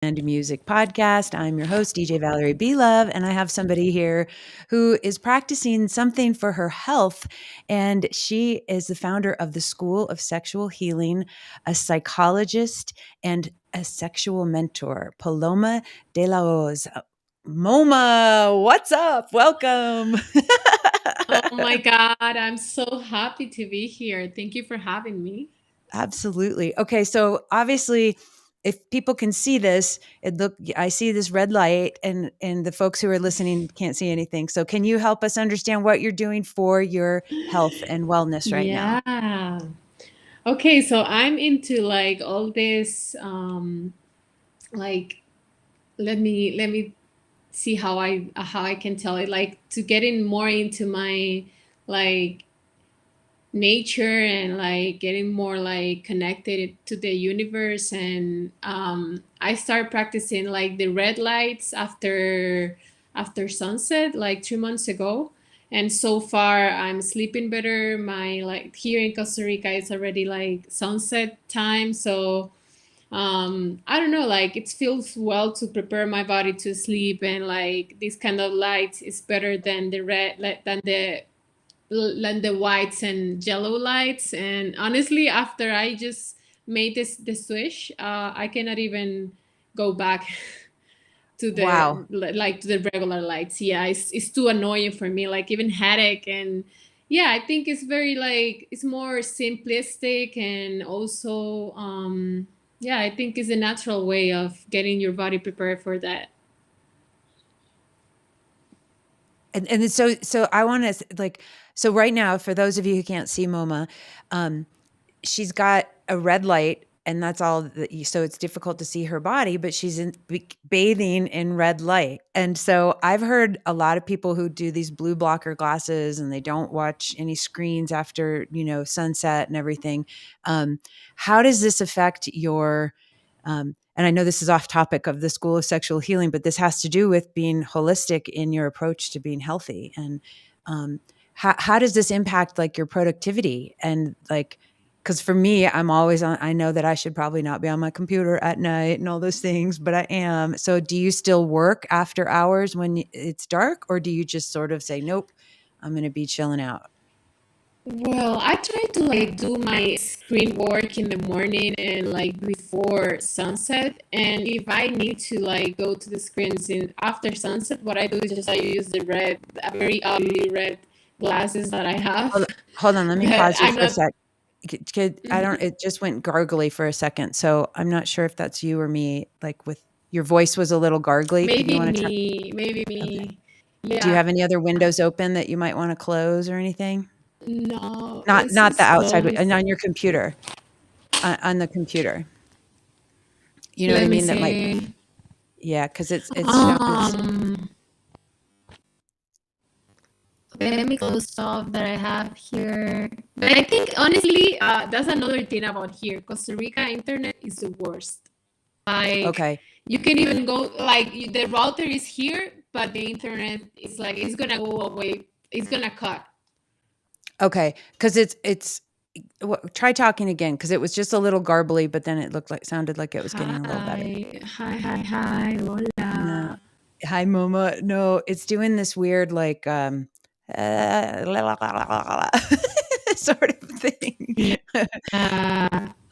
and Music podcast. I'm your host, DJ Valerie B. Love, and I have somebody here who is practicing something for her health. And she is the founder of the School of Sexual Healing, a psychologist, and a sexual mentor, Paloma De La Hoz. Moma, what's up? Welcome. Oh my God, I'm so happy to be here. Thank you for having me. Absolutely. Okay, so obviously if people can see this, I see this red light and the folks who are listening can't see anything. So can you help us understand what you're doing for your health and wellness right now? Yeah. Okay, so I'm into like all this like let me see how I can tell it, like to getting more into my like nature and like getting more like connected to the universe. And I start practicing like the red lights after sunset like 2 months ago. And so far I'm sleeping better. My like here in Costa Rica it's already like sunset time, so I don't know, like it feels well to prepare my body to sleep. And like this kind of light is better than the whites and yellow lights. And honestly, after I just made this the switch, I cannot even go back to Wow. the regular lights. Yeah, it's too annoying for me, like even headache. And yeah, I think it's very like it's more simplistic. And also yeah, I think it's a natural way of getting your body prepared for that. And so I want to like, so right now, for those of you who can't see Moma, um, she's got a red light and that's all that so it's difficult to see her body, but she's bathing in red light. And so I've heard a lot of people who do these blue blocker glasses and they don't watch any screens after, sunset and everything. How does this affect your, and I know this is off topic of the School of Sexual Healing, but this has to do with being holistic in your approach to being healthy. And um, how does this impact like your productivity and like, because for me, I'm always on, I know that I should probably not be on my computer at night and all those things, but I am. So do you still work after hours when it's dark, or do you just sort of say, nope, I'm going to be chilling out? Well, I try to like do my screen work in the morning and like before sunset. And if I need to like go to the screens in after sunset, what I do is just I use the very ugly red glasses that I Hold have. on, hold on, let me But pause you I'm for a not. sec. I don't, Mhm. it just went gargly for a second. So I'm not sure if that's you or me, like with your voice was a little gargly. Could you Maybe want to try? me, maybe Okay. me. Do you Yeah, have any other windows open that you might want to close or anything? no, Not the it's outside, closed. and on your computer, on the computer. You know what I Let me mean? That might, see. yeah, because it's Um, okay, let me close stuff that I have here. But I think honestly, that's another thing about here. Costa Rica internet is the worst. Like okay. you can even go like the router is here, but the internet is like it's gonna go away. It's gonna cut. Okay, because try talking again because it was just a little garbly, but then it sounded like it was getting a little better. Hi, hi, hi, hi, No. hola. Hi, Moma. No, it's doing this weird like sort of thing. Yeah.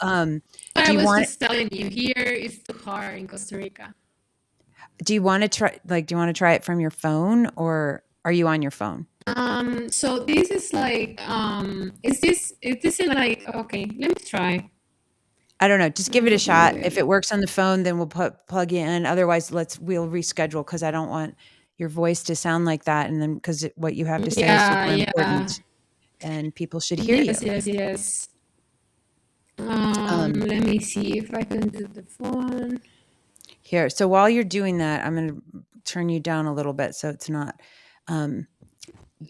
um, I do you was want just telling you, here is too hard in Costa Rica. do you want to try it from your phone or are you on your phone? So this is like, is this in like, okay, let me try. I don't know. Just give it a shot. If Mm, it works on the phone, then we'll plug you in. Otherwise, we'll reschedule because I don't want your voice to sound like that. And then because what you have to say is yeah, super yeah. important and people should hear Yes, you. yes, yes. Um, Let me see if I can do the phone. Here. So while you're doing that, I'm going to turn you down a little bit so it's not um,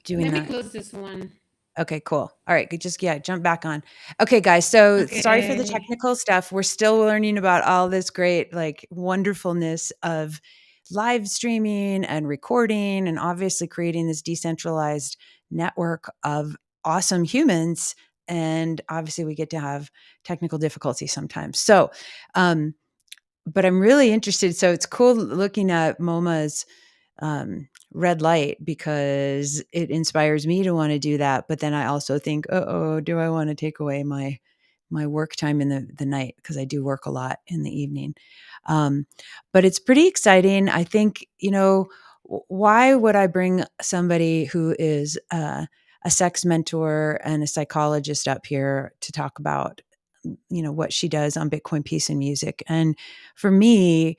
doing Let me that. close this one. Okay, cool. All right, good. Just yeah, jump back on. Okay, guys. So sorry for the Okay. technical stuff. We're still learning about all this great, like, wonderfulness of live streaming and recording, and obviously creating this decentralized network of awesome humans. And obviously, we get to have technical difficulties sometimes. So, um, but I'm really interested. So it's cool looking at MoMA's red light because it inspires me to want to do that. But then I also think, oh, do I want to take away my work time in the night because I do work a lot in the evening. Um, but it's pretty exciting. I think why would I bring somebody who is a sex mentor and a psychologist up here to talk about what she does on Bitcoin Peace and Music? And for me,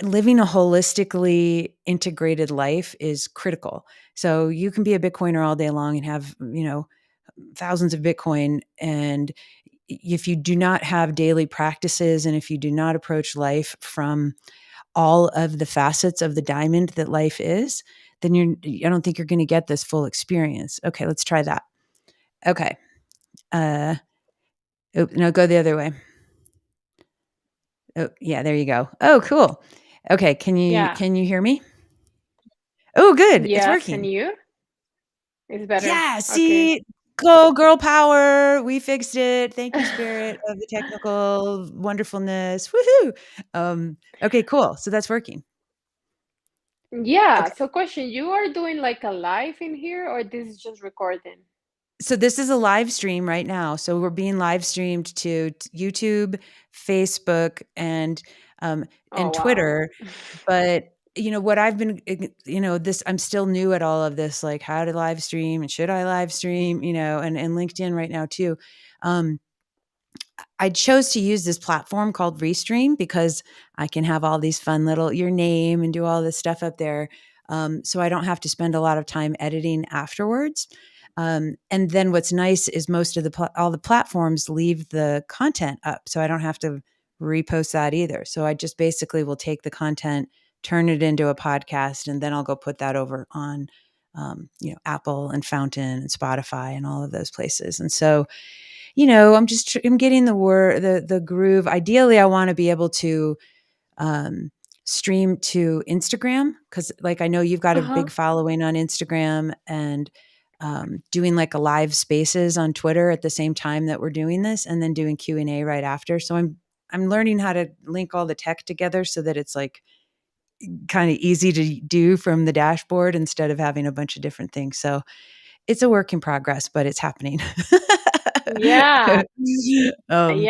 living a holistically integrated life is critical. So you can be a Bitcoiner all day long and have, thousands of Bitcoin. And if you do not have daily practices and if you do not approach life from all of the facets of the diamond that life is, then I don't think you're going to get this full experience. Okay, let's try that. Okay. Uh, no, go the other way. Oh, yeah, there you go. Oh, cool. Okay, can you Yeah. can you hear me? Oh, good. It's Yes, and working. you? It's better. Yeah, Okay. see, go girl power. We fixed it. Thank you, spirit of the technical wonderfulness. Woohoo. Okay, cool. So that's working. Yeah. Okay. So question, you are doing like a live in here or this is just recording? So this is a live stream right now. So we're being live streamed to YouTube, Facebook, um, Oh and wow. Twitter. But what I've been, this I'm still new at all of this, like how to live stream and should I live stream, and LinkedIn right now too. Um, I chose to use this platform called Restream because I can have all these fun little your name and do all this stuff up there. So I don't have to spend a lot of time editing afterwards. And then what's nice is most of all the platforms leave the content up, so I don't have to repost that either. So I just basically will take the content, turn it into a podcast, and then I'll go put that over on, Apple and Fountain and Spotify and all of those places. And so I'm getting the groove. Ideally, I want to be able to um, stream to Instagram because, like, I know you've got a Uh-huh. big following on Instagram and doing like a live spaces on Twitter at the same time that we're doing this, and then doing Q&A right after. So I'm learning how to link all the tech together so that it's like kind of easy to do from the dashboard instead of having a bunch of different things. So it's a work in progress, but it's happening. Yeah. um,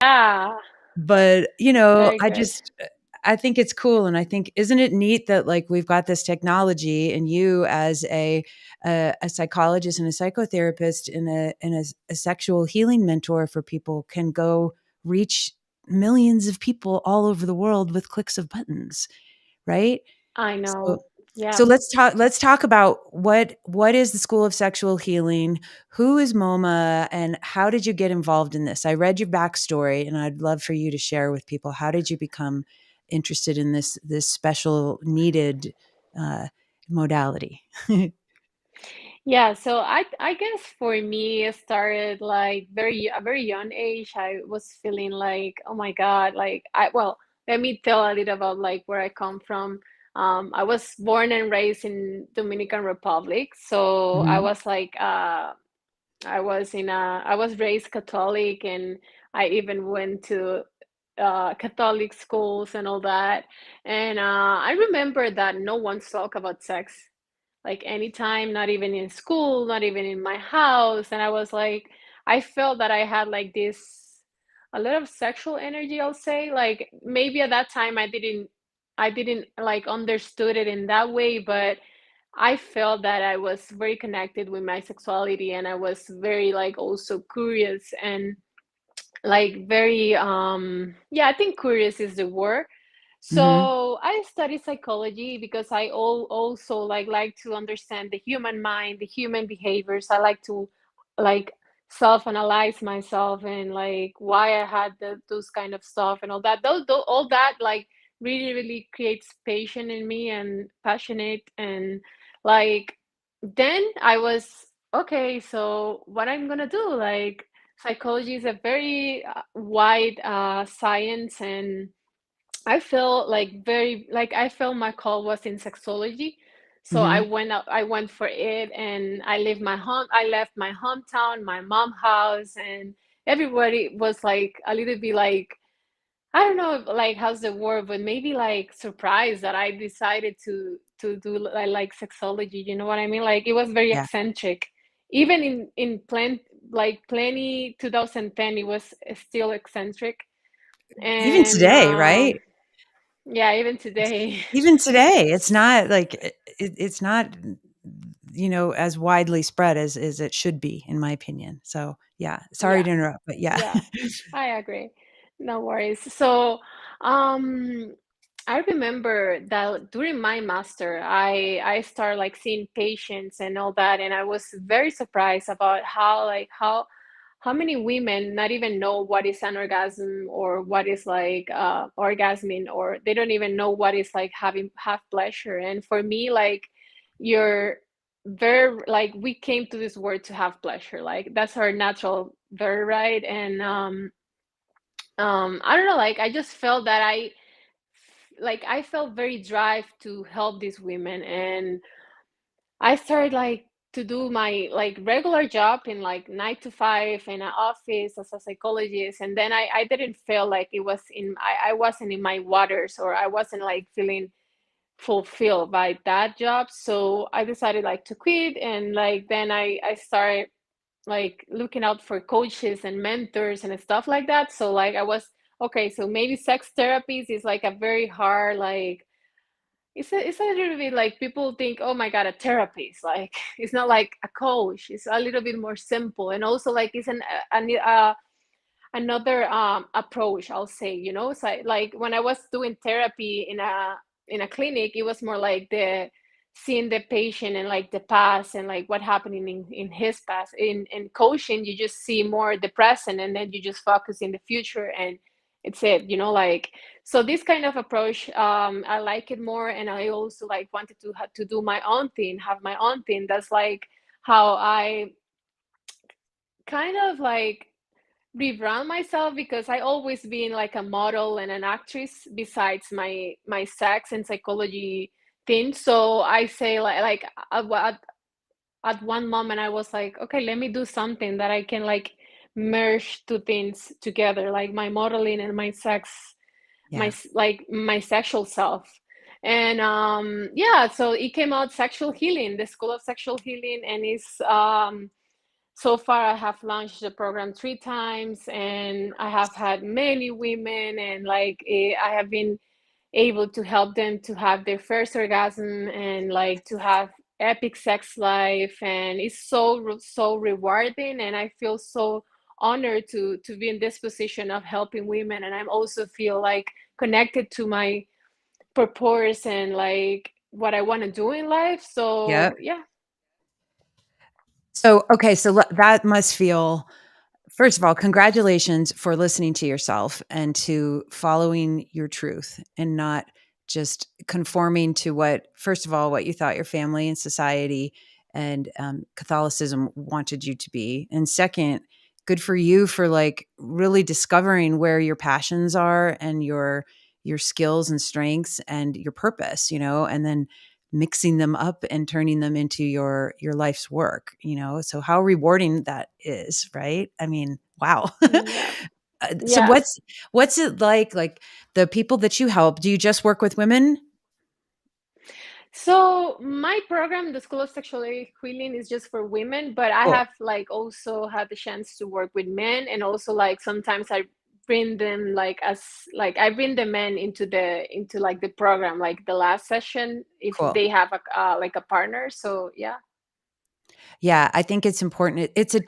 Yeah. but Very I good. just I think it's cool, and I think isn't it neat that like we've got this technology, and you as a psychologist and a psychotherapist and a sexual healing mentor for people can go reach millions of people all over the world with clicks of buttons, right? I So know. so Yeah. let's talk about what is the School of Sexual Healing? Who is MoMA and how did you get involved in this? I read your backstory and I'd love for you to share with people. How did you become interested in this special needed uh, modality? Yeah, so I guess for me it started like a very young age. I was feeling like, oh my God, like let me tell a little about like where I come from. I was born and raised in Dominican Republic, so Mhm. I was raised Catholic, and I even went to Catholic schools and all that. And I remember that no one talked about sex like anytime, not even in school, not even in my house. And I was like, I felt that I had like this a lot of sexual energy, I'll say. Like maybe at that time I didn't like understood it in that way, but I felt that I was very connected with my sexuality, and I was very like also curious and like very yeah, I think curious is the word. Mhm. So I study psychology because also like to understand the human mind, the human behaviors. I like to like self-analyze myself and like why I had those kind of stuff and all that. Those all that like really creates passion in me and passionate. And like then I was okay, so what I'm gonna do? Like psychology is a very wide science, and I feel like very like I felt my call was in sexology. So Mhm. I went for it, and I left my hometown, my mom house, and everybody was like a little bit like I don't know like how's the word, but maybe like surprised that I decided to do like sexology. You know what I mean? Like it was very Yeah. eccentric. Even in plenty 2010, it was still eccentric. Even And today, right? yeah, even today. Even today, it's not like it's not, as widely spread as it should be, in my opinion. So, yeah, sorry Yeah, to interrupt, but yeah. yeah, I agree. No worries. So, um, I remember that during my master, I started like seeing patients and all that, and I was very surprised about how many women not even know what is an orgasm or what is like orgasming, or they don't even know what is like have pleasure. And for me, like you're very like we came to this world to have pleasure, like that's our natural very right. And I don't know, like I just felt that I felt very drive to help these women. And I started like to do my like regular job in like 9 to 5 in an office as a psychologist. And then I didn't feel like it was I wasn't in my waters, or I wasn't like feeling fulfilled by that job. So I decided like to quit. And like then I started like looking out for coaches and mentors and stuff like that. So like I was okay, so maybe sex therapies is like a very hard like it's a little bit like people think, oh my god, a therapist, like it's not like a coach, it's a little bit more simple. And also like it's another approach, I'll say, so like when I was doing therapy in a clinic, it was more like the seeing the patient and like the past and like what happened in his past. In coaching, you just see more the present, and then you just focus in the future, and it's it, like. So this kind of approach, I like it more. And I also like wanted to to do my own thing, have my own thing. That's like how I kind of like rebrand myself, because I always been like a model and an actress besides my sex and psychology thing. So I say like at one moment I was like, okay, let me do something that I can like merge two things together, like my modeling and my sex, Yeah. like my sexual self. And yeah, so it came out sexual healing, the school of sexual healing. And it's so far, I have launched the program 3 times, and I have had many women, and like I have been able to help them to have their first orgasm and like to have epic sex life. And it's so rewarding, and I feel so honored to be in this position of helping women. And I also feel like connected to my purpose and like what I want to do in life. Yep. So yeah. So, okay, so that must feel. First of all, congratulations for listening to yourself and to following your truth and not just conforming to what, first of all, what you thought your family and society and Catholicism wanted you to be. And second, good for you for like really discovering where your passions are and your skills and strengths and your purpose, and then mixing them up and turning them into your life's work, so how rewarding that is, right? I mean, wow. Yeah. So Yeah. what's it like the people that you help, do you just work with women? So my program, the School of Sexuality Healing, is just for women, but I Cool. have like also had the chance to work with men. And also like sometimes I bring them like as like I bring the men into like the program, like the last session, if Cool. they have a like a partner. So yeah. Yeah, I think it's important. It's a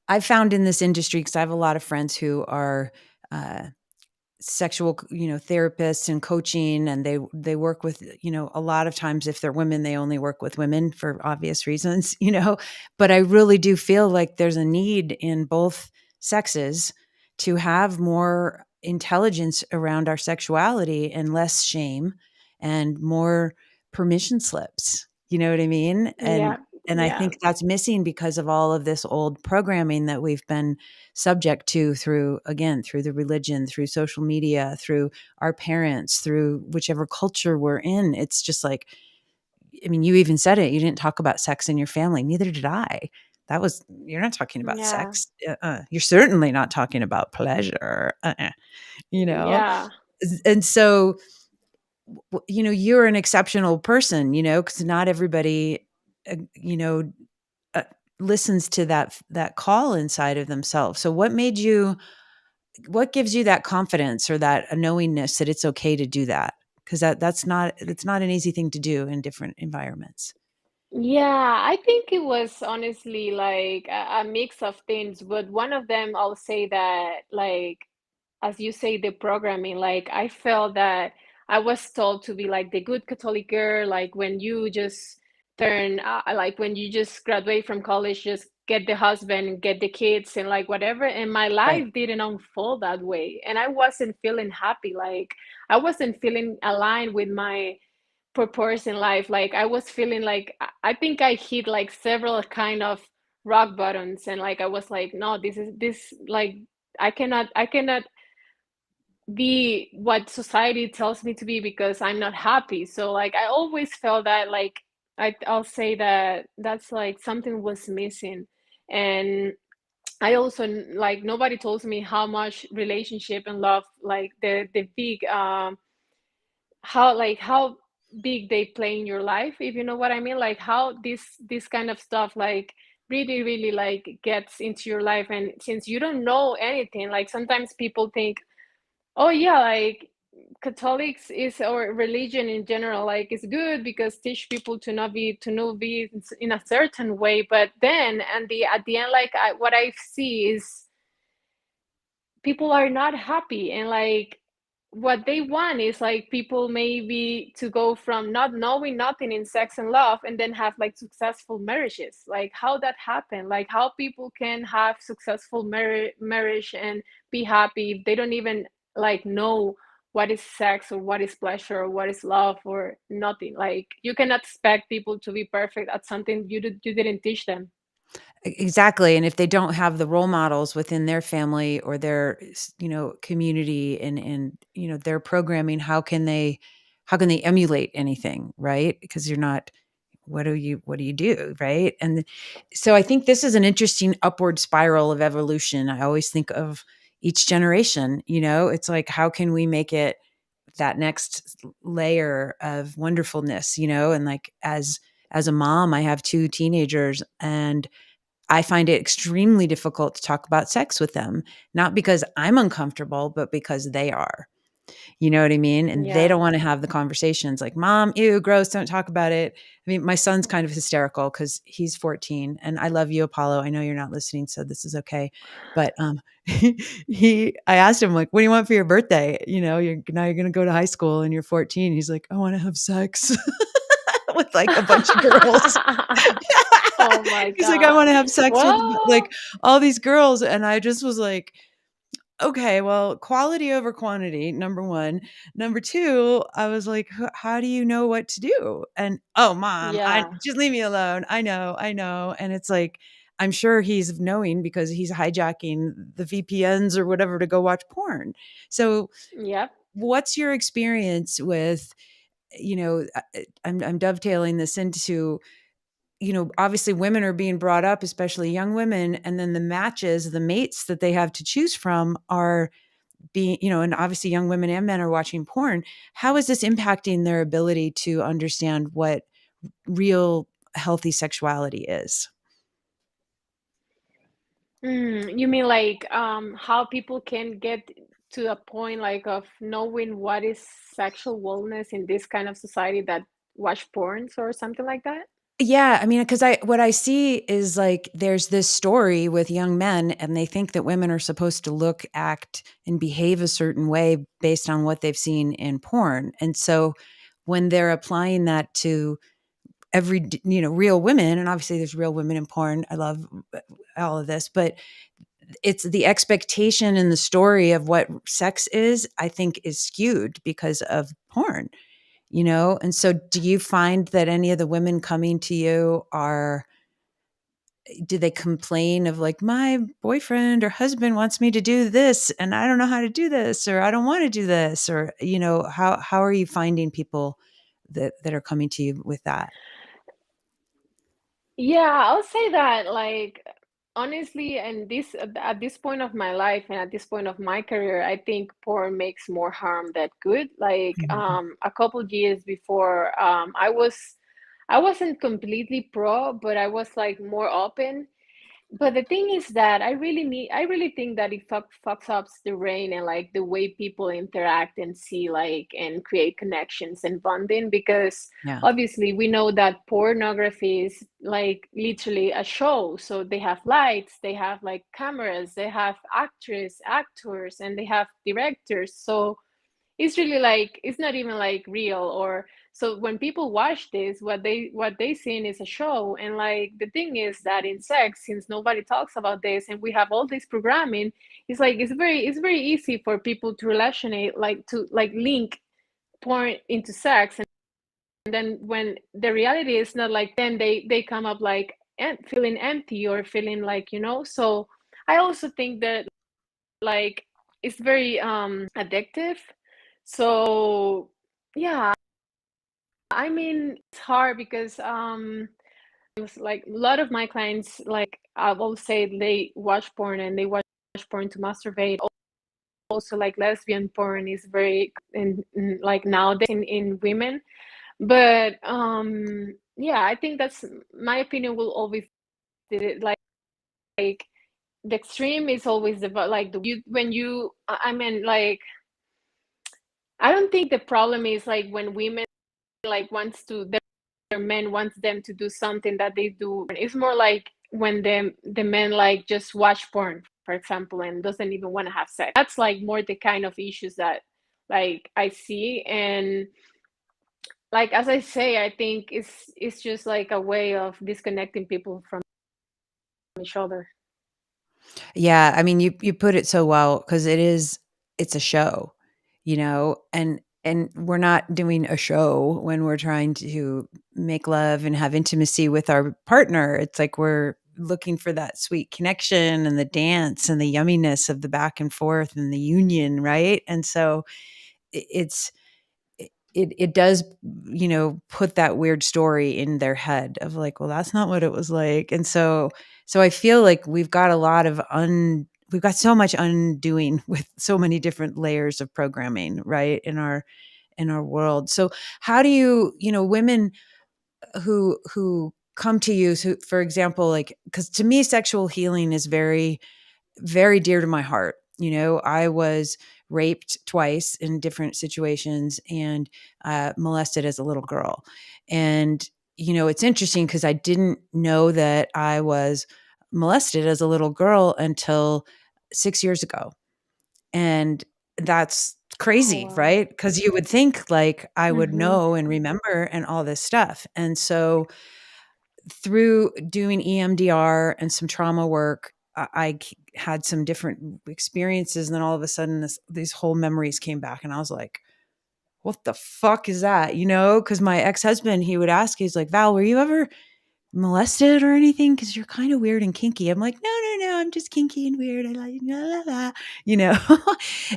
I've found in this industry, because I have a lot of friends who are uh sexual, therapists and coaching, and they work with, a lot of times if they're women, they only work with women for obvious reasons, but I really do feel like there's a need in both sexes to have more intelligence around our sexuality and less shame and more permission slips. You know what I mean? And Yeah. I Yeah. think that's missing because of all of this old programming that we've been subject to through, again, through the religion, through social media, through our parents, through whichever culture we're in. It's just like, I mean, you even said it, you didn't talk about sex in your family, neither did I. you're not talking about Yeah. sex. You're certainly not talking about pleasure. You know? Yeah. And so, you're an exceptional person, because not everybody, uh, you know, uh, listens to that call inside of themselves. So what gives you that confidence or that knowingness that it's okay to do that? Because that's not an easy thing to do in different environments. Yeah, I think it was honestly like a mix of things, but one of them I'll say that, like, as you say, the programming, like I felt that I was told to be like the good Catholic girl, like when you just like when you just graduate from college, just get the husband, get the kids, and like whatever. And my Right. life didn't unfold that way, and I wasn't feeling happy. Like I wasn't feeling aligned with my purpose in life. Like I was feeling like I think I hit like several kind of rock bottoms, and like I was like, no, this like I cannot be what society tells me to be because I'm not happy. So like I always felt that like I'll say that that's like something was missing. And I also like nobody tells me how much relationship and love, like the big how big they play in your life, if you know what I mean, like how this kind of stuff like really like gets into your life. And since you don't know anything, like sometimes people think, oh yeah, like Catholics is, or religion in general, like is good because teach people to not be in a certain way. But then and the at the end, like what I see is people are not happy, and like what they want is like people maybe to go from not knowing nothing in sex and love and then have like successful marriages. Like how that happened, like how people can have successful marriage and be happy if they don't even like know what is sex or what is pleasure or what is love or nothing. Like you cannot expect people to be perfect at something you didn't teach them. Exactly, and if they don't have the role models within their family or their community and their programming, how can they emulate anything, right? Because you're not what do you do, right? And so I think this is an interesting upward spiral of evolution. I always think of each generation, it's like how can we make it that next layer of wonderfulness, and like as a mom, I have two teenagers and I find it extremely difficult to talk about sex with them, not because I'm uncomfortable, but because they are. You know what I mean? And they Yeah. don't wanna have the conversations like, "Mom, ew, gross, don't talk about it." I mean, my son's kind of hysterical because he's 14, and I love you, Apollo. I know you're not listening, so this is okay. But, I asked him, like, "What do you want for your birthday?" You're gonna go to high school and you're 14. He's like, "I wanna have sex." With, like, a bunch of girls. Oh my He's like, "I god. wanna have sex with, Well, like, all these girls," and I just was like, "Okay, well, quality over quantity, number 1. Number 2, I was like, How do you know what to do?" And, "Oh, mom, I yeah. just leave me alone. I know," and it's like, I'm sure he's knowing because he's hijacking the VPNs or whatever to go watch porn. So, Yep. what's your experience with, I'm dovetailing this into obviously women are being brought up, especially young women, and then the mates that they have to choose from are and obviously young women and men are watching porn. How is this impacting their ability to understand what real healthy sexuality is? You mean like how people can get to a point like of knowing what is sexual wellness in this kind of society that watch porns or something like that? Yeah, I mean, because what I see is like there's this story with young men, and they think that women are supposed to look, act, and behave a certain way based on what they've seen in porn. And so when they're applying that to real women, and obviously there's real women in porn. I love all of this, but it's the expectation and the story of what sex is, I think, is skewed because of porn. And so do you find that any of the women coming to you do they complain of like, my boyfriend or husband wants me to do this and I don't know how to do this, or I don't want to do this, or how are you finding people that are coming to you with that? Yeah, I'll say that, like, honestly, and this at this point of my life and at this point of my career, I think porn makes more harm than good. Like, Mhm. a couple years before, I wasn't completely pro, but I was like more open. But the thing is that I really think that it fucks up the brain and like the way people interact and see like and create connections and bonding, because Yeah. obviously we know that pornography is like literally a show. So they have lights, they have like cameras, they have actors, and they have directors. So it's really like it's not even like real. Or so when people watch this, what they seen is a show. And like the thing is that in sex, since nobody talks about this and we have all this programming, it's like it's very easy for people to relationate, like to like link porn into sex. And then when the reality is not like, then they come up like feeling empty or feeling like, so I also think that like it's very addictive. So yeah, I mean it's hard because it's like a lot of my clients, like I will say, they watch porn and they watch porn to masturbate. Also like lesbian porn is very like nowadays in women. But yeah, I think that's my opinion will always did it like the extreme is always the like the you when you I mean like I don't think the problem is like when women like wants to their men wants them to do something that they do. It's more like when the men like just watch porn, for example, and doesn't even want to have sex. That's like more the kind of issues that like I see. And like as I say, I think it's just like a way of disconnecting people from each other. Yeah, I mean, you put it so well because it's a show, and we're not doing a show when we're trying to make love and have intimacy with our partner. It's like we're looking for that sweet connection and the dance and the yumminess of the back and forth and the union, right? And so it's it does, put that weird story in their head of like, well, that's not what it was like. And so I feel like we've got so much undoing with so many different layers of programming, right, in our world. So how do women who come to you, so for example, like, cuz to me sexual healing is very very dear to my heart. I was raped twice in different situations and molested as a little girl. And, it's interesting because I didn't know that I was molested as a little girl until 6 years ago. And that's Oh crazy, wow. right? Because you would think like I would Mm-hmm. know and remember and all this stuff. And so through doing EMDR and some trauma work, had some different experiences, and then all of a sudden, these whole memories came back, and I was like, "What the fuck is that?" Because my ex husband, he would ask, he's like, "Val, were you ever molested or anything? Because you're kind of weird and kinky." I'm like, "No, no, no, I'm just kinky and weird. I like la la la," you know,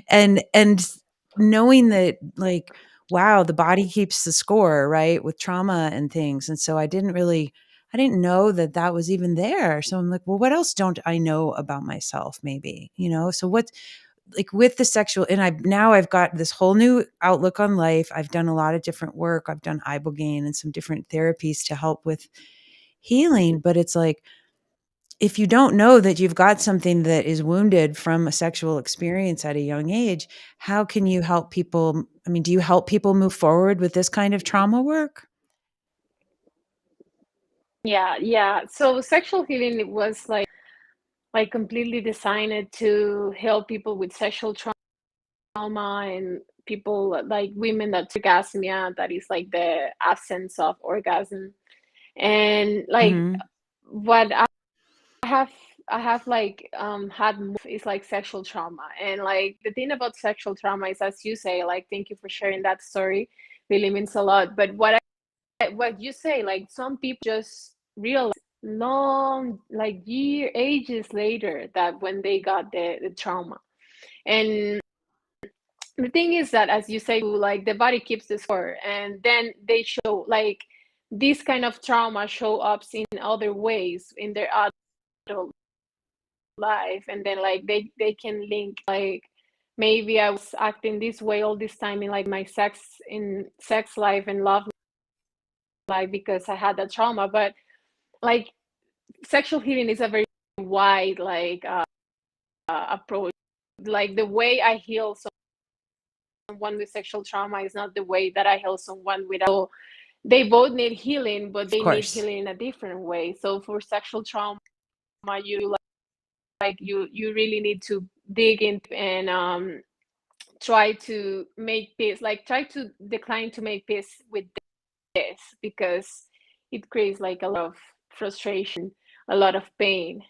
and knowing that, like, wow, the body keeps the score, right, with trauma and things, and so I didn't know that that was even there. So I'm like, well, what else don't I know about myself? Maybe, So what, like with the sexual, and I've got this whole new outlook on life. I've done a lot of different work. I've done ibogaine and some different therapies to help with healing, but it's like, if you don't know that you've got something that is wounded from a sexual experience at a young age, how can you help people? I mean, do you help people move forward with this kind of trauma work? Yeah, yeah. So sexual healing was like completely designed to help people with sexual trauma and people like women that orgasmia, that is like the absence of orgasm. And like Mhm. what have I have like had more is like sexual trauma. And like the thing about sexual trauma is, as you say, like thank you for sharing that story. Really means a lot. But what you say, like some people just realize long like ages later that when they got the trauma. And the thing is that, as you say, like the body keeps the score, and then they show like this kind of trauma show up in other ways in their adult life, and then like they can link like maybe I was acting this way all this time in like my sex life and love life because I had that trauma. But like sexual healing is a very wide like approach. Like the way I heal someone with sexual trauma is not the way that I heal someone without. So they both need healing, but Of they need course. healing in a different way. So for sexual trauma, you like you really need to dig in and try to make peace. Like try to decline to make peace with this because it creates like a lot of frustration, a lot of pain.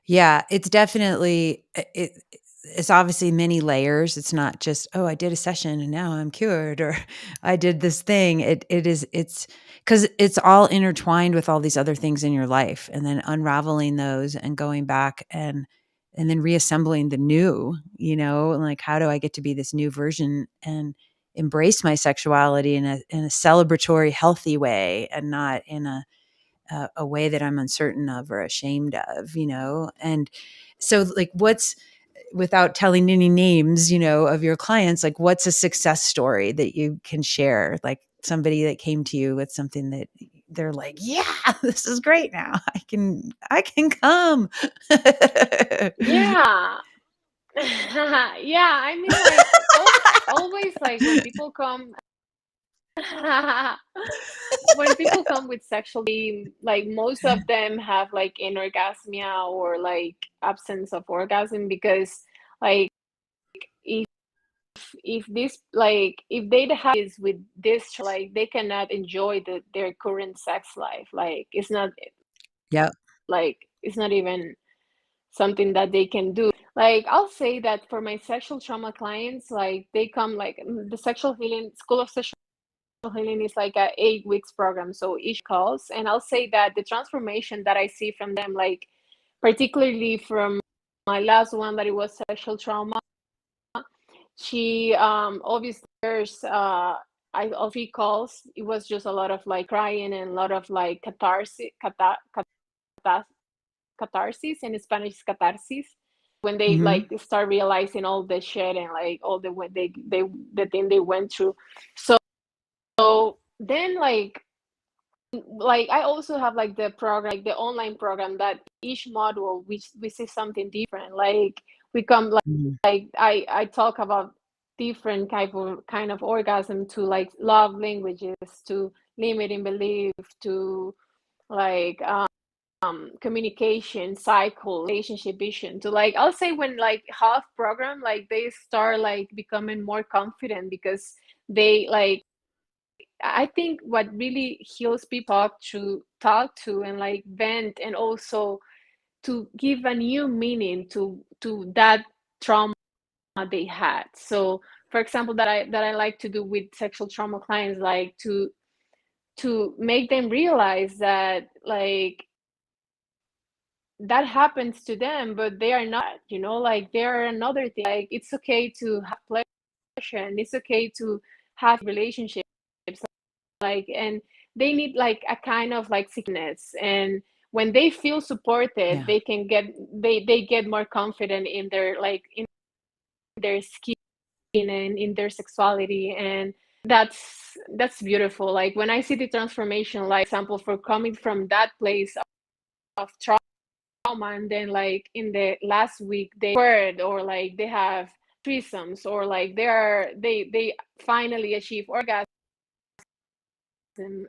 Yeah, it's definitely it's obviously many layers. It's not just, "Oh, I did a session and now I'm cured," or "I did this thing." It's because it's all intertwined with all these other things in your life, and then unraveling those and going back and then reassembling the new, and like, how do I get to be this new version and embrace my sexuality in a celebratory, healthy way and not in a way that I'm uncertain of or ashamed of, And so, like, what's without telling any names, of your clients, like, what's a success story that you can share? Like somebody that came to you with something that they're like, yeah, this is great now. I can come. Yeah. Yeah, I mean like always like when people come when people come with sexually, like most of them have like anorgasmia or like absence of orgasm because like if if this like if they have is with this like they cannot enjoy their current sex life. Like Yep. it's not even something that they can do. Like I'll say that for my sexual trauma clients, like they come like the sexual healing school of sexual healing is like a 8 weeks program. So each calls, and I'll say that the transformation that I see from them, like particularly from my last one that it was sexual trauma, she obviously there's I all 3 calls. It was just a lot of like crying and a lot of like catharsis. In Spanish is catharsis. When they Hmm. like start realizing all the shit and like all the what they the thing they went through. So then like I also have like the program, like the online program that each module we see something different. Like we come Hmm. like I talk about different kind of orgasm, to like love languages, to limiting belief, to like communication cycle, relationship vision, to like I'll say when like half program like they start like becoming more confident because they like I think what really heals people talk to and like vent, and also to give a new meaning to that trauma they had. So for example, that I like to do with sexual trauma clients, like to make them realize that like that happens to them, but they are not, like they are another thing. Like it's okay to have pleasure, and it's okay to have relationships, like, and they need like a kind of like sickness. And when they feel supported, Yeah. they can get they get more confident in their like in their skin and in their sexuality. And that's beautiful. Like when I see the transformation, like example, for coming from that place of trauma, and then like in the last week they word, or like they have threesomes, or like they finally achieve orgasm, and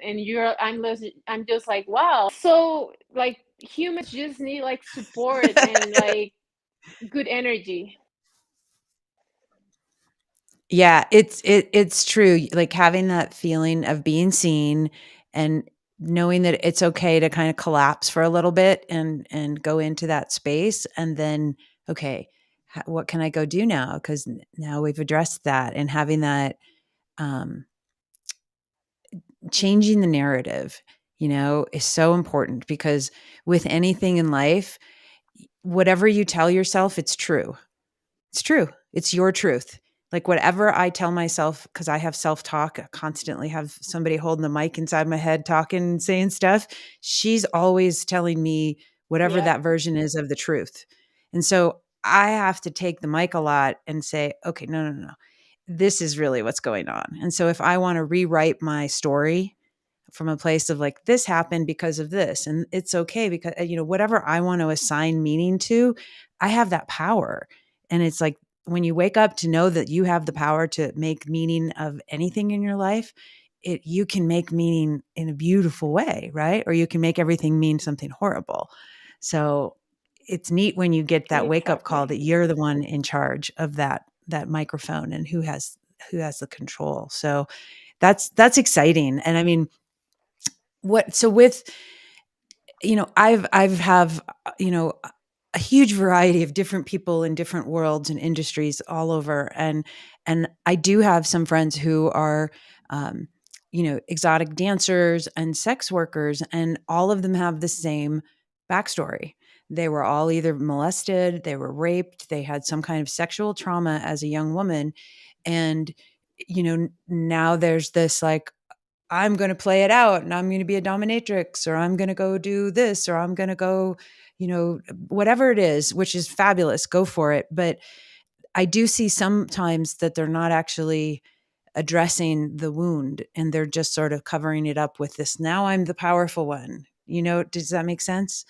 I'm just like, wow. So like humans just need like support and like good energy. Yeah, it's true, like, having that feeling of being seen and knowing that it's okay to kinda collapse for a little bit and go into that space, and then, "Okay, ho what can I go do now? Because now we've addressed that," and having that, um changing the narrative, is so important because with anything in life, whatever you tell yourself, it's true. It's true. It's your truth. Like whatever I tell myself, because I have self-talk, I constantly have somebody holding the mic inside my head talking and saying stuff. She's always telling me whatever Yeah. that version is of the truth. And so I have to take the mic a lot and say, okay, no, no, no, no. This is really what's going on. And so if I want to rewrite my story from a place of like, this happened because of this, and it's okay because, whatever I want to assign meaning to, I have that power. And it's like, when you wake up to know that you have the power to make meaning of anything in your life, you can make meaning in a beautiful way, right? Or you can make everything mean something horrible. So it's neat when you get that wake up call Exactly. that you're the one in charge of that microphone and who has the control. So that's exciting. And I mean, what so with I've have a huge variety of different people in different worlds and industries all over, and I do have some friends who are um, exotic dancers and sex workers, and all of them have the same backstory. They were all either molested, they were raped, they had some kind of sexual trauma as a young woman, and now there's this like, I'm going to play it out and I'm going to be a dominatrix, or I'm going to go do this, or I'm going to go, whatever it is, which is fabulous. Go for it. But I do see sometimes that they're not actually addressing the wound, and they're just sort of covering it up with this. Now I'm the powerful one. Does that make sense?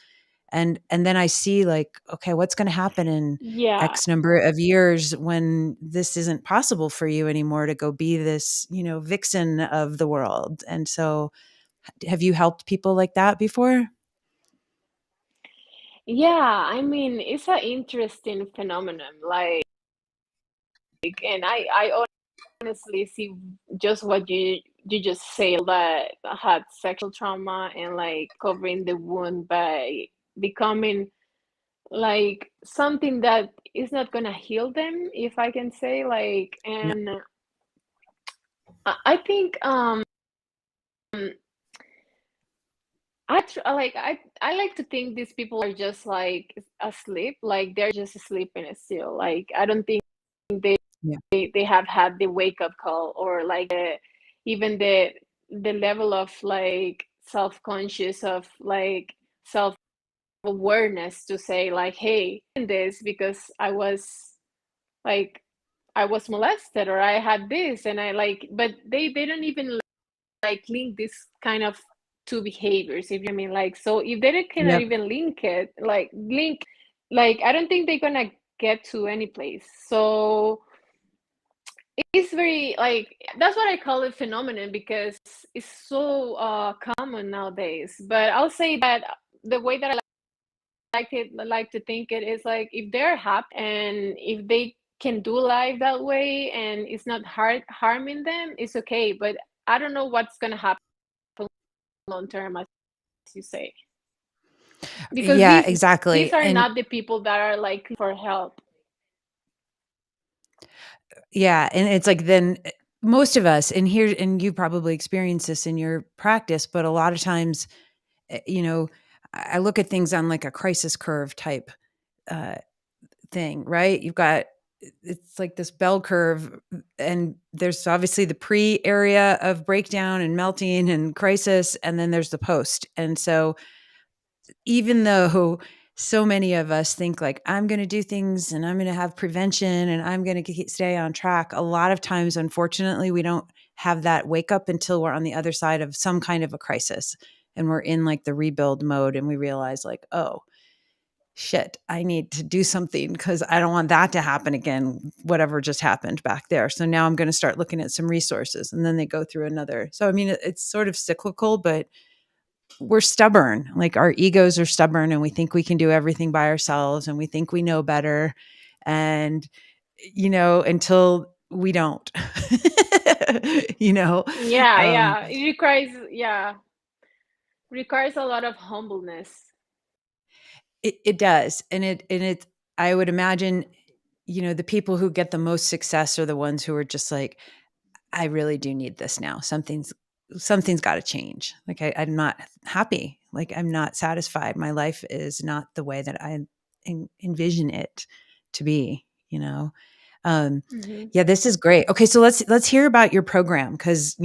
And then I see like, okay, what's going to happen in Yeah. X number of years when this isn't possible for you anymore to go be this, vixen of the world. And so have you helped people like that before? Yeah, I mean, it's an interesting phenomenon. And I honestly see just what you just say that had sexual trauma and like covering the wound by becoming like something that is not gonna heal them, if I can say, like, Yep. and I think I like to think these people are just like asleep, like they're just sleeping still. Like I don't think they Yeah. they have had the wake up call, or like even the level of like self conscious of like self awareness to say like, hey, in this because like I was molested or I had this and I like, but they don't even like link this kind of two behaviors, if you mean like, so if they cannot Yep. even link, like I don't think they're gonna get to any place. So it's very like that's what I call it phenomenon because it's so common nowadays. But I'll say that the way that I like to think it is like if they're happy and if they can do life that way and it's not harming them, it's okay. But I don't know what's gonna happen long term, as you say, because Yeah, these exactly. are And not the people that are like for help. yeah, and it's like then most of us, and you probably experience this in your practice, but a lot of times, I look at things on like a crisis curve type uh, thing, right? You've got it's like this bell curve, and there's obviously the pre area of breakdown and melting and crisis, and then there's the post. And so even though so many of us think like, I'm going to do things and I'm going to have prevention and I'm going to stay on track, a lot of times, unfortunately, we don't have that wake up until we're on the other side of some kind of a crisis, and we're in like the rebuild mode, and we realize like, oh shit, I need to do something because I don't want that to happen again, whatever just happened back there. So now I'm going to start looking at some resources, and then they go through another. So I mean, it's sort of cyclical, but we're stubborn. Like our egos are stubborn, and we think we can do everything by ourselves, and we think we know better. And, until we don't, you know, Yeah, um, yeah, it requires, yeah, requires a lot of humbleness. it does. I would imagine, the people who get the most success are the ones who are just like, I really do need this now. Something's got to change. Like I'm not happy. Like I'm not satisfied. My life is not the way that I envision it to be. Um, Mhm. yeah, this is great. Okay, so let's hear about your program because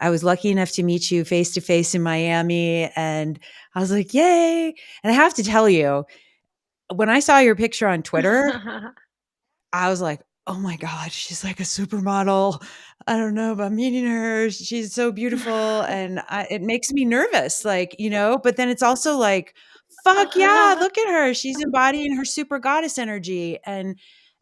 I was lucky enough to meet you face to face in Miami, and I was like, "Yay!" And I have to tell you, when I saw your picture on Twitter, I was like, "Oh my god, she's like a supermodel. I don't know about meeting her. She's so beautiful," and it makes me nervous, but then it's also like, "Fuck yeah, look at her. She's embodying her super goddess energy," and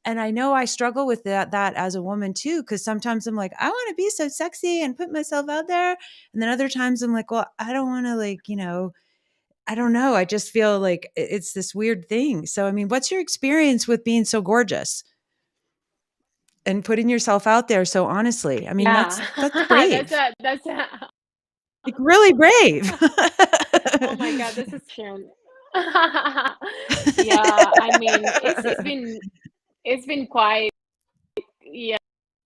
I know I struggle with that as a woman too, because sometimes I'm like, "I wanna be so sexy and put myself out there," and then other times I'm like, "Well, I don't wanna, I don't know, I just feel like it's this weird thing." So, I mean, what's your experience with being so gorgeous? And putting yourself out there so honestly. I mean, Yeah. that's That's brave. a Like, really brave. oh my God, this is Sharon. Yeah, I mean, it's been quite, yeah,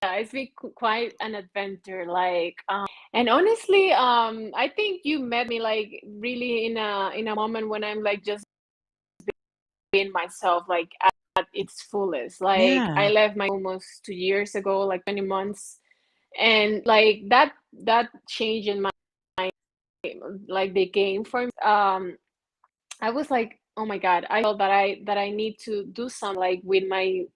it's been quite an adventure. And honestly, I think you met me like really in a moment when I'm like just being myself, like at its fullest. Like I Yeah. left my almost 2 years ago, like 20 months, and like that change in my like the game for me. I was like, oh my God, I felt that I need to do something like with my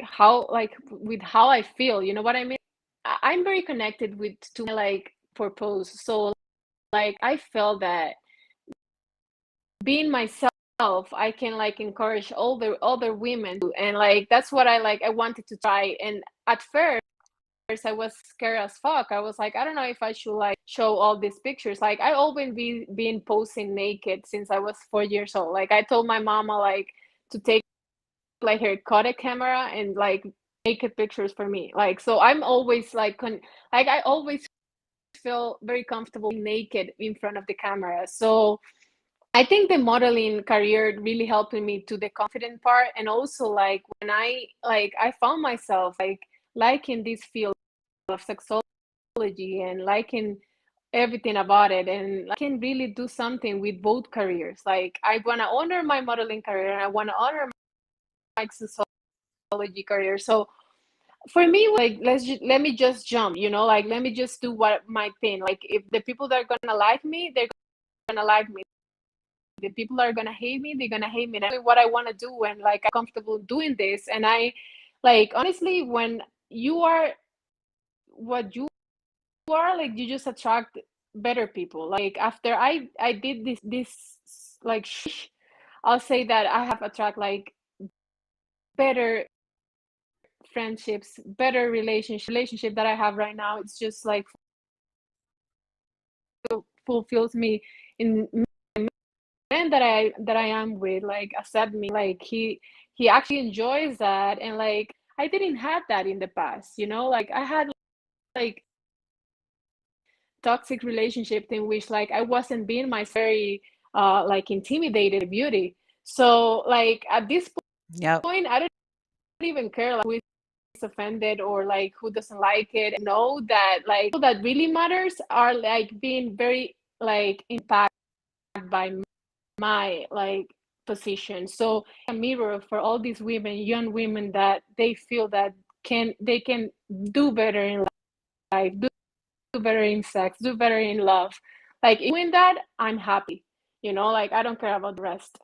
how like with how I feel. You know what I mean? I'm very connected with to my like purpose. So like I felt that being myself, I can like encourage all the other women to, and like that's what I wanted to try. And at first I was scared as fuck. I was like, I don't know if I should like show all these pictures. Like I always been posing naked since I was 4 years old. Like I told my mama like to take like her Kodak camera and like naked pictures for me. Like so I'm always like like I always feel very comfortable naked in front of the camera. So I think the modeling career really helped me to the confident part, and also like when I found myself like liking this field of sexology and liking everything about it, and I can really do something with both careers. Like I want to honor my modeling career and I want to honor my sexology career. So for me, like let me just jump, like let me just do what my thing. Like if the people that are gonna like me, they're gonna like me. The people are gonna hate me, they're gonna hate me. And that's what I want to do, and like I'm comfortable doing this. And I like honestly, when you are what you are, like you just attract better people. Like after I did this like I'll say that I have attract like better friendships, better relationship that I have right now. It's just like fulfills me in man that I am with, like accept me. Like he actually enjoys that, and like I didn't have that in the past. Like I had like toxic relationship in which like I wasn't being my very like intimidated by beauty. So like at this Yep. point I don't even care like who is offended or like who doesn't like it. I know that like people that really matters are like being very like impacted by my like position. So a mirror for all these women, young women, that they feel that they can do better in life, do better in sex, do better in love. Like doing that, I'm happy. Like I don't care about the rest.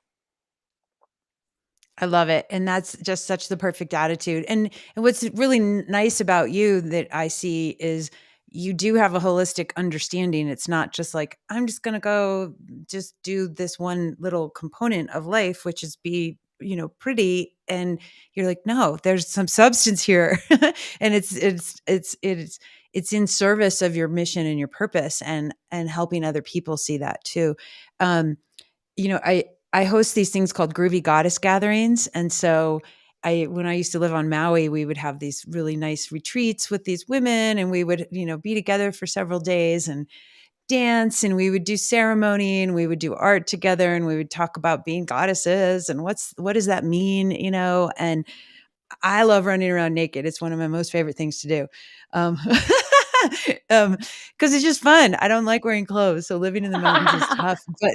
I love it, and that's just such the perfect attitude, and what's really nice about you that I see is you do have a holistic understanding. It's not just like, "I'm just gonna go just do this one little component of life, which is be, pretty," and you're like, "No, there's some substance here," and it's in service of your mission and your purpose and helping other people see that too. Um, I host these things called groovy goddess gatherings, and so when I used to live on Maui, we would have these really nice retreats with these women, and we would, be together for several days and dance, and we would do ceremony, and we would do art together, and we would talk about being goddesses and what does that mean, and I love running around naked. It's one of my most favorite things to do. Um, Because it's just fun. I don't like wearing clothes, so living in the mountains is tough, but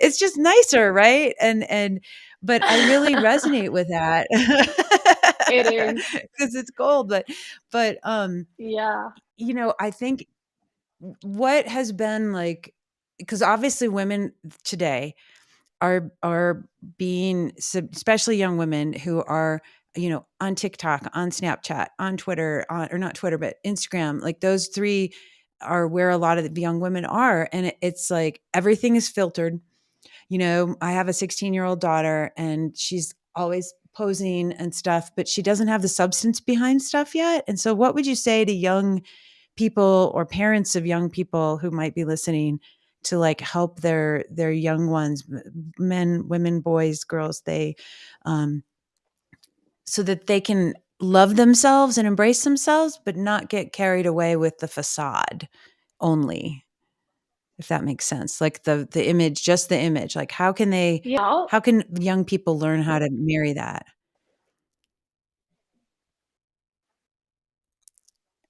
it's just nicer, right? But I really resonate with that It is. because it's cold, but Yeah. I think what has been like, because obviously women today are being especially young women who are on TikTok, on Snapchat, on Twitter, or not Twitter but Instagram, like those three are where a lot of the young women are, and it's like everything is filtered. I have a 16-year-old daughter and she's always posing and stuff, but she doesn't have the substance behind stuff yet. And so what would you say to young people or parents of young people who might be listening to like help their young ones, men, women, boys, girls, they um so that they can love themselves and embrace themselves but not get carried away with the facade only, if that makes sense, like the image, just the image, like Yeah. how can young people learn how to marry that?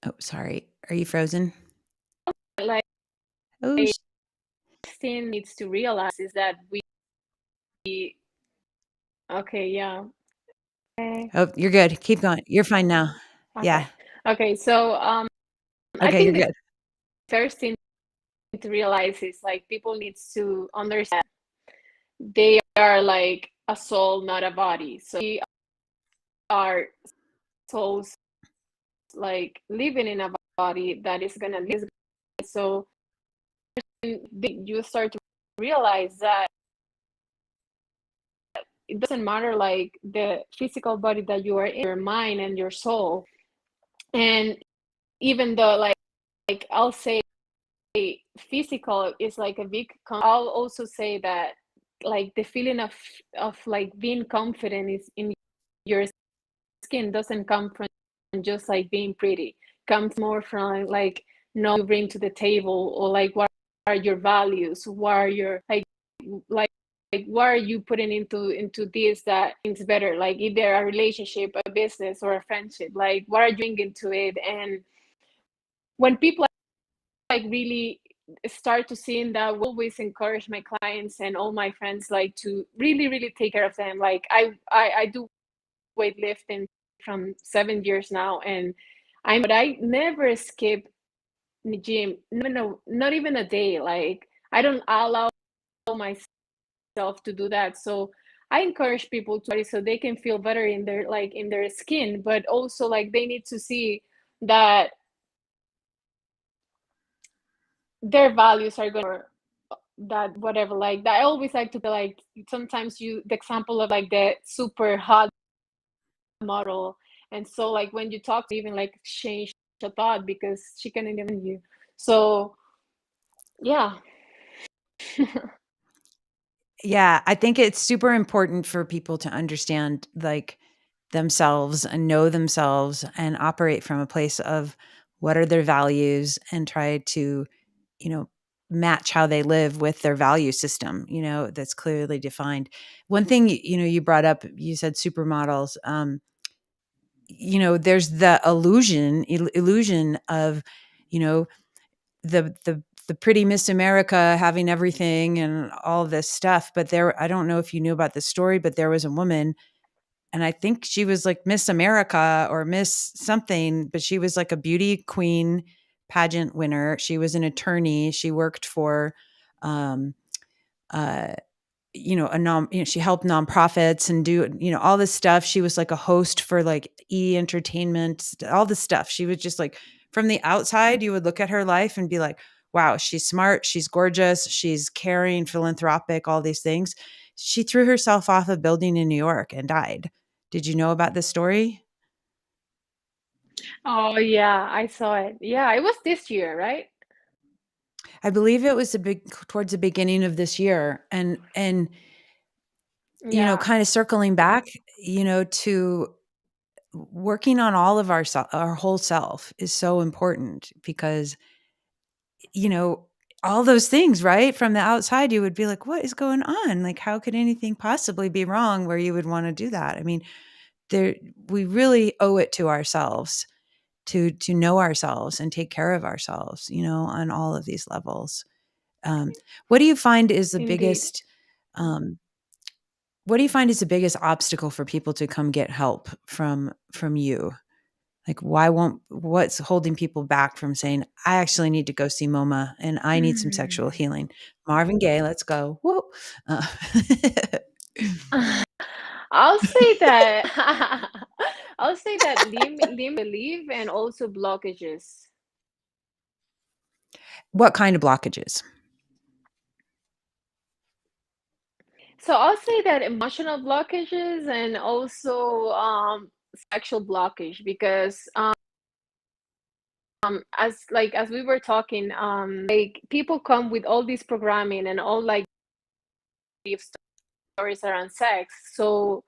Oh, sorry, are you frozen? Like, Oh thing needs to realize is that we okay, yeah. Okay. oh, you're good, keep going, you're fine now. Yeah, Okay. Okay. So I okay, you're think the good. first thing to realize is like people needs to understand they are like a soul, not a body. So we are souls like living in a body that is gonna live. So you start to realize that it doesn't matter like the physical body that you are in, your mind and your soul. And even though like I'll say physical is like a big I'll also say that like the feeling of like being confident is in your skin doesn't come from just like being pretty, comes more from like know you bring to the table, or like what are your values, what are your like what are you putting into this that is better, like either a relationship, a business, or a friendship, like what are you bringing into it. And when people like really start to seeing that, will always encourage my clients and all my friends like to really really take care of them. Like I do weightlifting from 7 years now, and but I never skip the gym, not even a day. Like I don't allow myself to do that. So I encourage people to so they can feel better in their like in their skin, but also like they need to see that their values are going to that whatever like that. I always like to be like sometimes you the example of like the super hot model, and so like when you talk to even like exchange a thought because she can even you. So yeah. Yeah, I think it's super important for people to understand like themselves and know themselves and operate from a place of what are their values and try to, you know, match how they live with their value system, that's clearly defined. One thing, you brought up, you said supermodels. There's the illusion of, you know, the pretty Miss America having everything and all this stuff. But I don't know if you knew about this story, but there was a woman, and I think she was like Miss America or Miss something, but she was like a beauty queen pageant winner. She was an attorney. She worked for, um, uh, she helped nonprofits and do, all this stuff. She was like a host for like entertainment, all this stuff. She was just like, from the outside, you would look at her life and be like, wow, she's smart, she's gorgeous, she's caring, philanthropic, all these things. She threw herself off a building in New York and died. Did you know about this story? Oh yeah, I saw it. Yeah, it was this year, right? I believe it was towards the beginning of this year. And Yeah. kind of circling back, to working on all of our whole self is so important because, you know, all those things, right? From the outside, you would be like, what is going on? Like, how could anything possibly be wrong where you would want to do that? I mean, there, we really owe it to ourselves to know ourselves and take care of ourselves, on all of these levels. What do you find is the Indeed. biggest um, what do you find is the biggest obstacle for people to come get help from you? Like, what's holding people back from saying, I actually need to go see Moma and I need some sexual Mm. healing? Marvin Gaye, let's go. Whoa. Uh, I'll say that I'll say that limit belief and also blockages. what kind of blockages? So I'll say that emotional blockages and also sexual blockage because as we were talking like people come with all this programming and all like stories around sex. So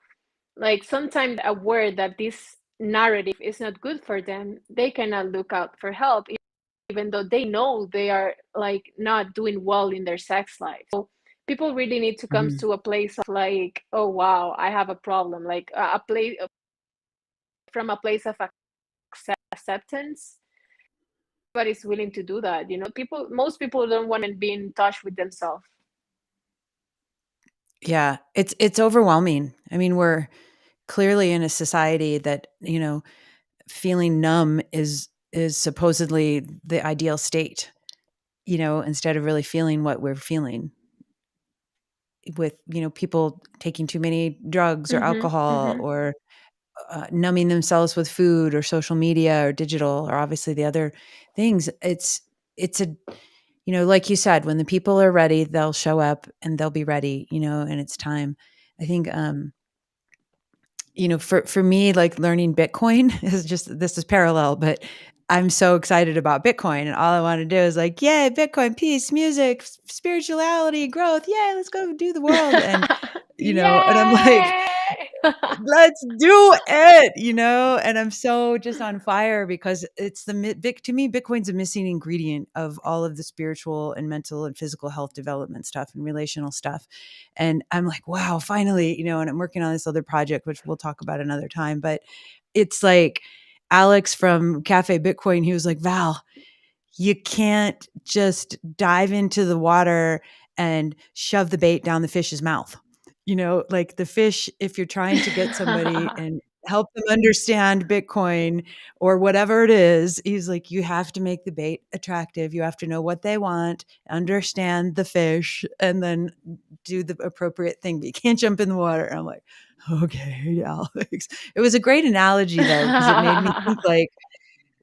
like sometimes aware that this narrative is not good for them, they cannot look out for help even though they know they are like not doing well in their sex life. So people really need to come Mhm. to a place of like, oh wow, I have a problem, like a place from a place of acceptance. Everybody's willing to do that, people, most people don't want to be in touch with themselves. Yeah, it's overwhelming. I mean, we're clearly in a society that, feeling numb is supposedly the ideal state, instead of really feeling what we're feeling with, people taking too many drugs or Mm-hmm, alcohol mm-hmm. or numbing themselves with food or social media or digital or obviously the other things. It's a like you said, when the people are ready, they'll show up and they'll be ready, and it's time. I think for me, like learning Bitcoin is just this is parallel, but I'm so excited about Bitcoin, and all I want to do is like, yay, Bitcoin, peace, music, spirituality, growth, yay, let's go do the world, and and I'm like, Yay! let's do it, and I'm so just on fire because it's to me, Bitcoin's a missing ingredient of all of the spiritual and mental and physical health development stuff and relational stuff. And I'm like, wow, finally, and I'm working on this other project, which we'll talk about another time. But it's like Alex from Cafe Bitcoin, he was like, Val, you can't just dive into the water and shove the bait down the fish's mouth. Like the fish, if you're trying to get somebody and help them understand Bitcoin or whatever it is, he's like, you have to make the bait attractive. You have to know what they want, understand the fish, and then do the appropriate thing. But you can't jump in the water. And I'm like, okay, Alex. It was a great analogy though, because it made me think like,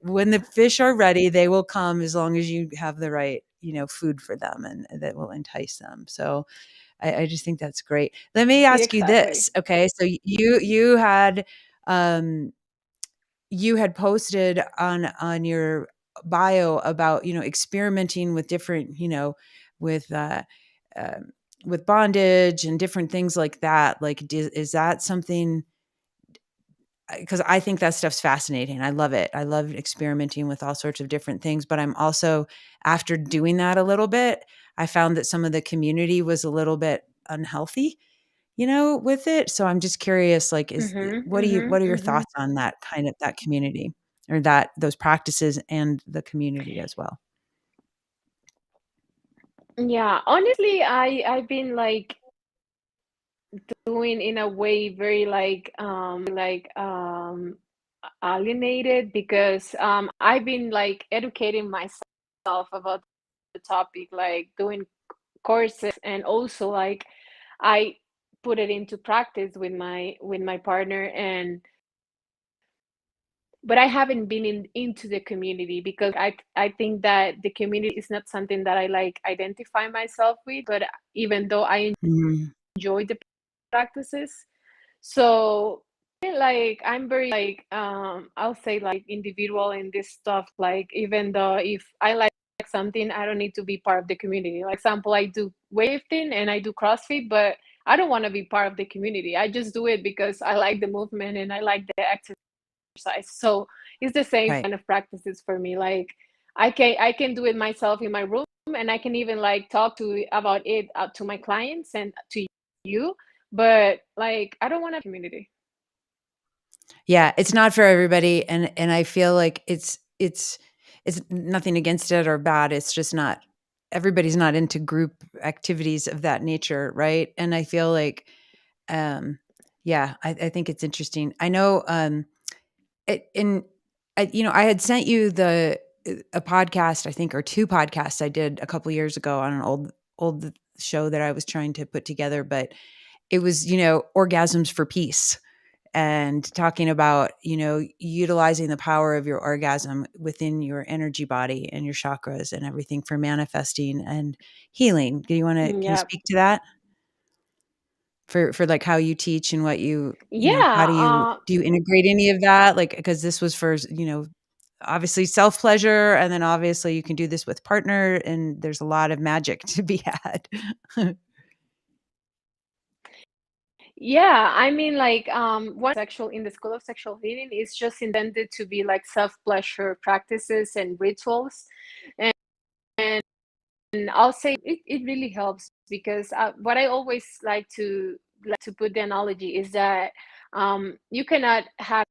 when the fish are ready, they will come as long as you have the right, food for them and that will entice them. So I just think that's great. Let me ask you Exactly. this. Okay. So um you had posted on your bio about, experimenting with different, with um with bondage and different things like that. Like, is that something, because I think that stuff's fascinating. I love it. I love experimenting with all sorts of different things. But I'm also, after doing that a little bit, I found that some of the community was a little bit unhealthy, with it. So I'm just curious, like, Mm-hmm, mm-hmm, what are your mm-hmm. thoughts on that kind of that community or that those practices and the community as well? Yeah, honestly, I've been like doing in a way very alienated because I've been like educating myself about the topic, like doing courses, and also like I put it into practice with my partner. And but I haven't been into the community because I think that the community is not something that I like identify myself with. But even though I Mhm. enjoy the practices, so like I'm very like I'll say like individual in this stuff. Like even though if I like something, I don't need to be part of the community. Like example, I do weightlifting and I do CrossFit, but I don't want to be part of the community. I just do it because I like the movement and I like the exercise. So it's the same Right. kind of practices for me. Like I can do it myself in my room, and I can even like talk to about it to my clients and to you. But like I don't want a community. Yeah, it's not for everybody, and I feel like it's nothing against it or bad, it's just not everybody's not into group activities of that nature, right? And I feel like, um, yeah, I think it's interesting. I know, it in I you know, I had sent you a podcast, I think, or 2 podcasts I did a couple years ago on an old show that I was trying to put together, but it was, orgasms for peace and talking about, utilizing the power of your orgasm within your energy body and your chakras and everything for manifesting and healing. Can you Yeah. speak to that? For like how you teach and what how Yeah. do you integrate any of that? Like, because this was for, obviously self pleasure. And then obviously you can do this with partner and there's a lot of magic to be had. Yeah, I mean, like, one sexual in the school of sexual healing is just intended to be like self-pleasure practices and rituals. And, and I'll say it really helps because what I always like to put the analogy is that you cannot have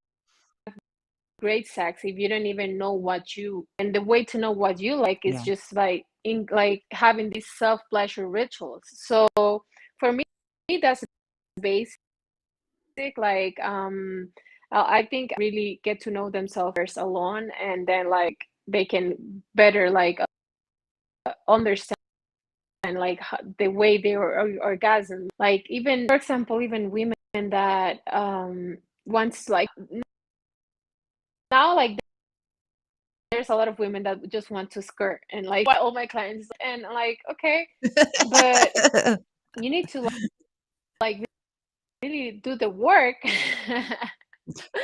great sex if you don't even know what you and the way to know what you like is Yeah. just like in like having these self-pleasure rituals. So for me, that's basic like I think really get to know themselves first alone and then like they can better like understand like the way they orgasm, like even for example even women that once like now like there's a lot of women that just want to skirt and like all my clients and like okay, but you need to like really do the work.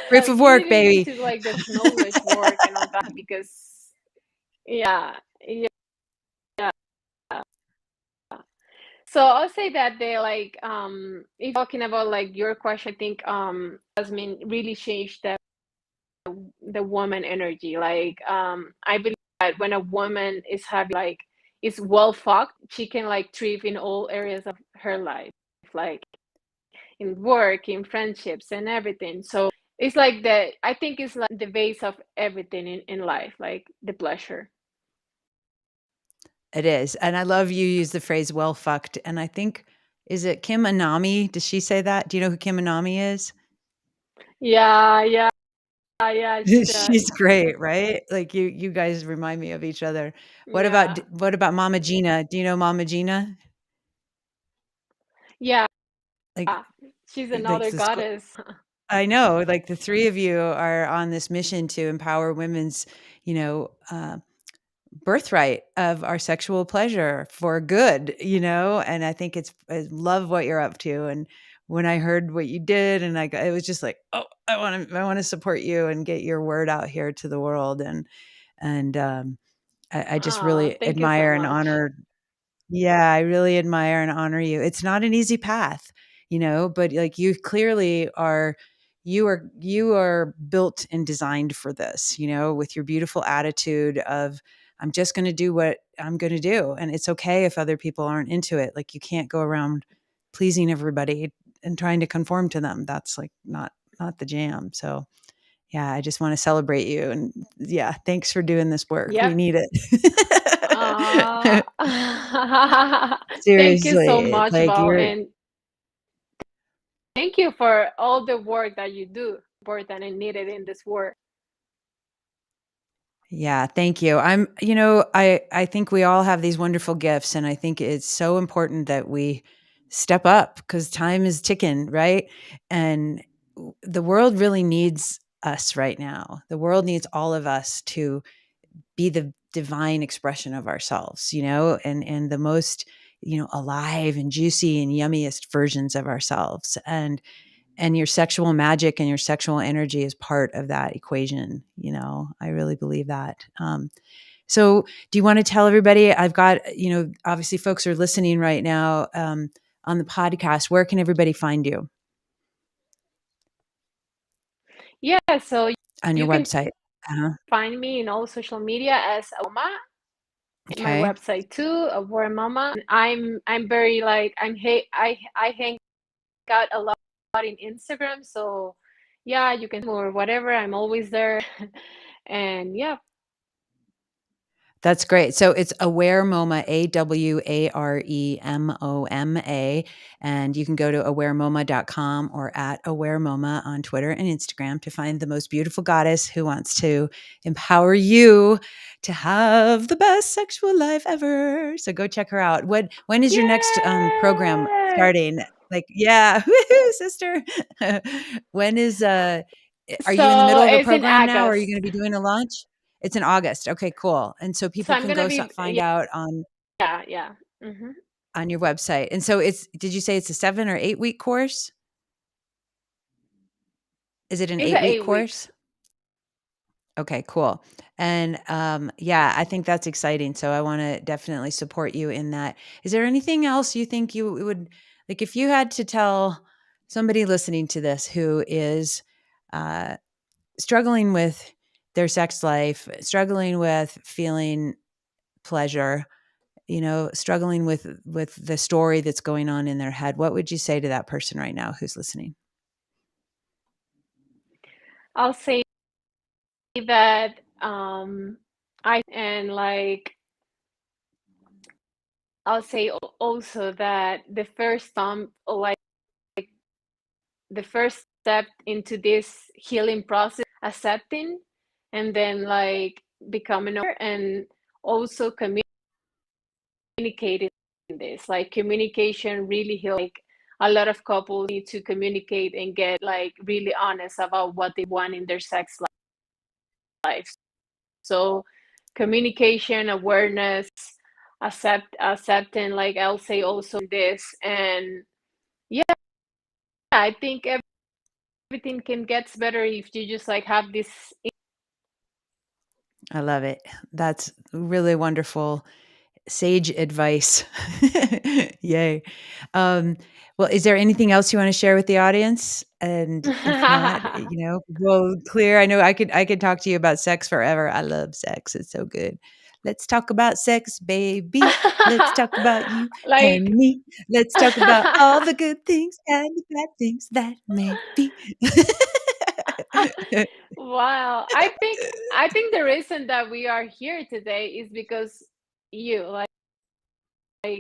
Proof of You work, really need baby. to like this knowledge work and all that because yeah, yeah. So I'll say that they like if talking about like your question, I think Jasmine really changed the woman energy. Like I believe that when a woman is having like is well fucked, she can like thrive in all areas of her life, like in work, in friendships and everything. So it's like I think it's like the base of everything in life, like the pleasure. It is, and I love you use the phrase "well fucked," and I think is it Kim Anami? Does she say that? Do you know who Kim Anami is? Yeah, yeah, yeah, she does. She's great, right? Like, you guys remind me of each other. Yeah. What about Mama Gina? Do you know Mama Gina? Yeah. Like She's like another the squ goddess. I know, like, the 3 of you are on this mission to empower women's, you know, uh birthright of our sexual pleasure for good, and I think I love what you're up to, and when I heard what you did and it was just like, "Oh, I wanna support you and get your word out here to the world," and I just really Thank you so admire and much. honor. Yeah, I really admire and honor you. It's not an easy path, but like you clearly are you are built and designed for this, with your beautiful attitude of I'm just going to do what I'm going to do and it's okay if other people aren't into it. Like you can't go around pleasing everybody and trying to conform to them. That's like not the jam. So, yeah, I just want to celebrate you and yeah, thanks for doing this work. We Yep. need Uh, it. thank you so Seriously, much, like Val, you're and thank you for all the work that you do. Important and needed in this work. yeah, thank you. I think we all have these wonderful gifts and I think it's so important that we step up because time is ticking, right? And the world really needs us right now. The world needs all of us to be the divine expression of ourselves, and the most, alive and juicy and yummiest versions of ourselves. And your sexual magic and your sexual energy is part of that equation. I really believe that. So do you want to tell everybody, I've got, obviously folks are listening right now, on the podcast, where can everybody find you Yeah, so on your you can website? Uh-huh. find me in all social media as Moma. My Okay. website too, War Mama. I'm very like I hang out a lot in Instagram, so yeah, you can or whatever. I'm always there. And yeah, That's great. So it's Aware Moma, AWAREMOMA. And you can go to awaremoma.com or at awaremoma on Twitter and Instagram to find the most beautiful goddess who wants to empower you to have the best sexual life ever. So go check her out. When is your next program yay! starting? Like, yeah, woohoo, sister. When is are you in the middle So of a it's in program now? Or are you August. going to be doing a launch? It's in August. Okay, cool. And so So people I'm can gonna go be find out yeah, yeah. Hmm. on your website. And so did you say it's a 7 or 8 week course? Is it an It's a 8 week 8 weeks. course? Okay, cool. And yeah, I think that's exciting. So I want to definitely support you in that. Is there anything else you think you would like if you had to tell somebody listening to this who is uh, struggling with their sex life, struggling with feeling pleasure, struggling with the story that's going on in their head, what would you say to that person right now who's listening? I'll say that I and like I'll say also that the first time, or like the first step into this healing process, accepting, and then like becoming aware, and also communicating this. Like communication really heals. Like a lot of couples need to communicate and get like really honest about what they want in their sex life. So communication, awareness, accepting, like I'll say also this. And yeah, I think everything can gets better if you just like have this. I love it. That's really wonderful sage advice. Yay. Um, well, is there anything else you want to share with the audience? And if not, we'll clear. I know I could talk to you about sex forever. I love sex. It's so good. Let's talk about sex, baby. Let's talk about you and Like me. Let's talk about all the good things and the bad things that may be. wow, I think the reason that we are here today is because you like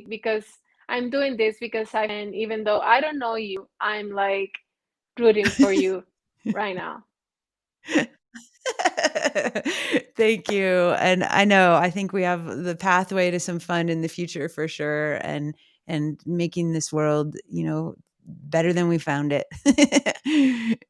because I'm doing this because I, and even though I don't know you, I'm like rooting for you right now. Thank you. And I think we have the pathway to some fun in the future for sure and making this world, better than we found it.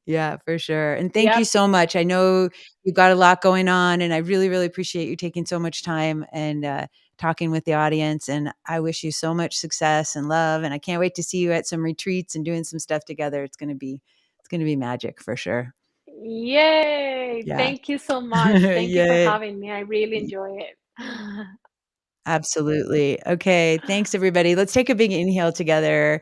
Yeah, for sure. And thank you Yep. so much. I know you've got a lot going on and I really, really appreciate you taking so much time and talking with the audience. And I wish you so much success and love. And I can't wait to see you at some retreats and doing some stuff together. It's gonna be magic for sure. Yay! Yeah. Thank you so much. Thank you for Yay. having me. I really enjoy it. Absolutely. Okay. Thanks, everybody. Let's take a big inhale together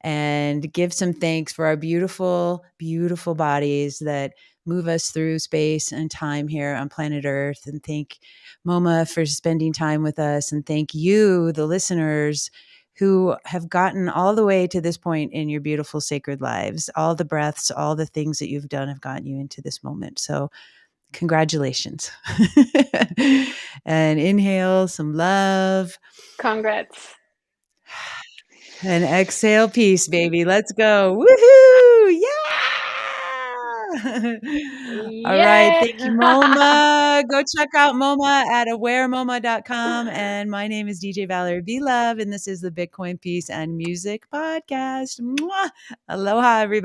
and give some thanks for our beautiful, beautiful bodies that move us through space and time here on planet Earth. And thank Moma for spending time with us. And thank you, the listeners, who have gotten all the way to this point in your beautiful sacred lives. All the breaths, all the things that you've done have gotten you into this moment. So congratulations. And inhale some love Congrats. and exhale peace, baby. Let's go. Woohoo! Yeah. All right. Yeah. Thank you, Moma. Go check out Moma at awaremoma.com. And my name is DJ Valerie B. Love, and this is the Bitcoin Peace and Music Podcast. Mwah! Aloha, everybody.